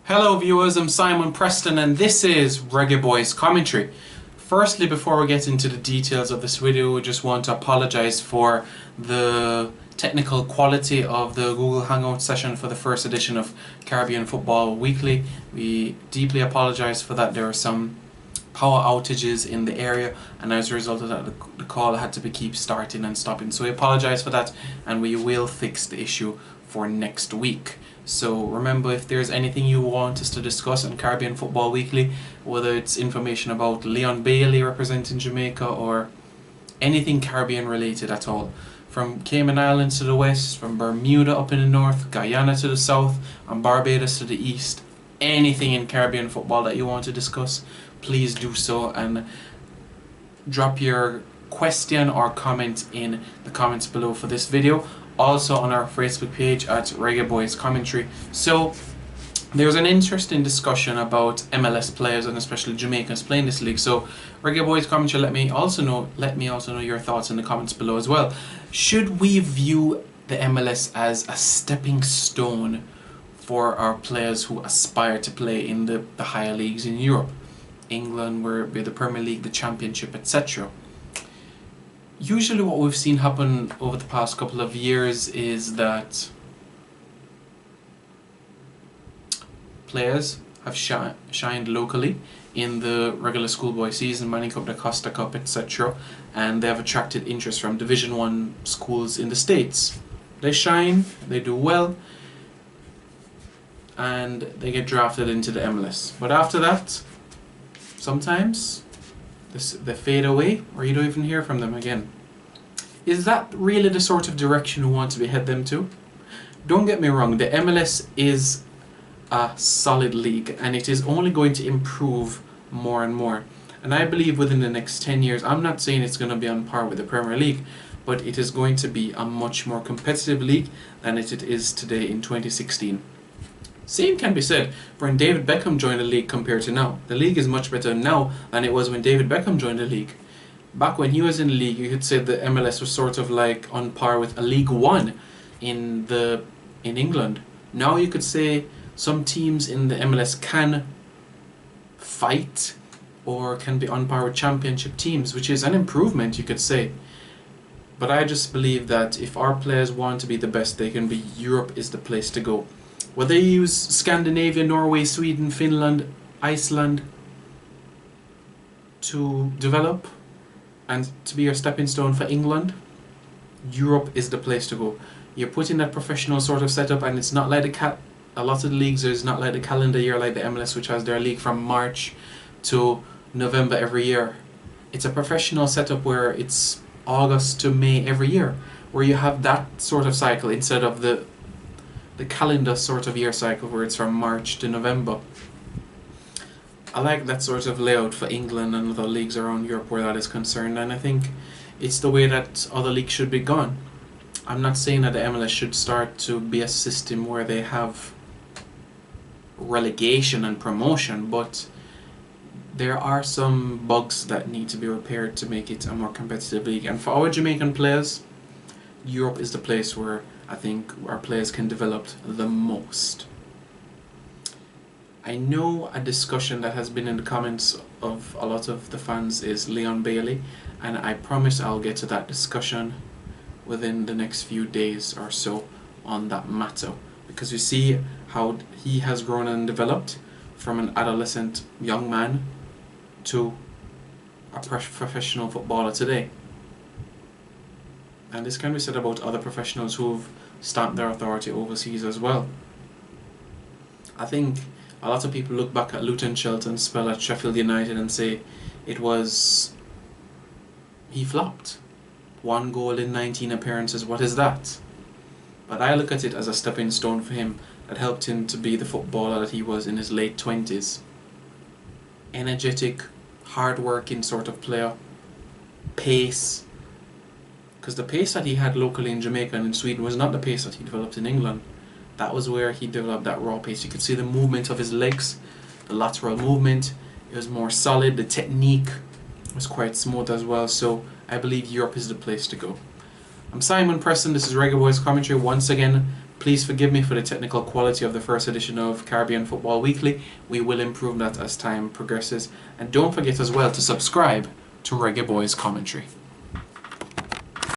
Hello viewers, I'm Simon Preston and this is Reggae Boys Commentary. Firstly, before we get into the details of this video, we just want to apologise for the technical quality of the Google Hangout session for the first edition of Caribbean Football Weekly. We deeply apologise for that. There are some power outages in the area, and as a result of that the call had to keep starting and stopping. So we apologise for that, and we will fix the issue for next week. So remember, if there's anything you want us to discuss on Caribbean Football Weekly, whether it's information about Leon Bailey representing Jamaica or anything Caribbean related at all, from Cayman Islands to the west, from Bermuda up in the north, Guyana to the south, and Barbados to the east, anything in Caribbean football that you want to discuss, please do so and drop your question or comment in the comments below for this video. Also on our Facebook page at Reggae Boys Commentary. So there's an interesting discussion about MLS players and especially Jamaicans playing this league. So Reggae Boys Commentary, let me also know your thoughts in the comments below as well. Should we view the MLS as a stepping stone for our players who aspire to play in the higher leagues in Europe? England, where the Premier League, the Championship, etc. Usually what we've seen happen over the past couple of years is that players have shined locally in the regular schoolboy season, Manning Cup, the Costa Cup, etc. And they have attracted interest from Division 1 schools in the States. They shine, they do well, and they get drafted into the MLS. But after that, sometimes they fade away, or you don't even hear from them again. Is that really the sort of direction we want to head them to? Don't get me wrong, the MLS is a solid league and it is only going to improve more and more. And I believe within the next 10 years, I'm not saying it's going to be on par with the Premier League, but it is going to be a much more competitive league than it is today in 2016. Same can be said for when David Beckham joined the league compared to now. The league is much better now than it was when David Beckham joined the league. Back when he was in the league, you could say the MLS was sort of like on par with a League One in England. Now you could say some teams in the MLS can fight or can be on par with championship teams, which is an improvement, you could say. But I just believe that if our players want to be the best they can be, Europe is the place to go. Whether you use Scandinavia, Norway, Sweden, Finland, Iceland to develop and to be your stepping stone for England, Europe is the place to go. You're putting that professional sort of setup, and it's not like a lot of the leagues is not like the calendar year like the MLS, which has their league from March to November every year. It's a professional setup where it's August to May every year, where you have that sort of cycle instead of the calendar sort of year cycle where it's from March to November. I like that sort of layout for England and other leagues around Europe where that is concerned, and I think it's the way that other leagues should be gone. I'm not saying that the MLS should start to be a system where they have relegation and promotion, but there are some bugs that need to be repaired to make it a more competitive league. And for our Jamaican players, Europe is the place where I think our players can develop the most. I know a discussion that has been in the comments of a lot of the fans is Leon Bailey, and I promise I'll get to that discussion within the next few days or so on that matter, because you see how he has grown and developed from an adolescent young man to a professional footballer today. And this can be said about other professionals who've stamped their authority overseas as well. I think a lot of people look back at Luton Shelton's spell at Sheffield United and say he flopped. 1 goal in 19 appearances, what is that? But I look at it as a stepping stone for him that helped him to be the footballer that he was in his late 20s. Energetic, hard-working sort of player. Pace. Because the pace that he had locally in Jamaica and in Sweden was not the pace that he developed in England. That was where he developed that raw pace. You could see the movement of his legs, the lateral movement. It was more solid. The technique was quite smooth as well. So I believe Europe is the place to go. I'm Simon Preston. This is Reggae Boys Commentary. Once again, Please forgive me for the technical quality of the first edition of Caribbean Football Weekly. We will improve that as time progresses. And don't forget as well to subscribe to Reggae Boys Commentary.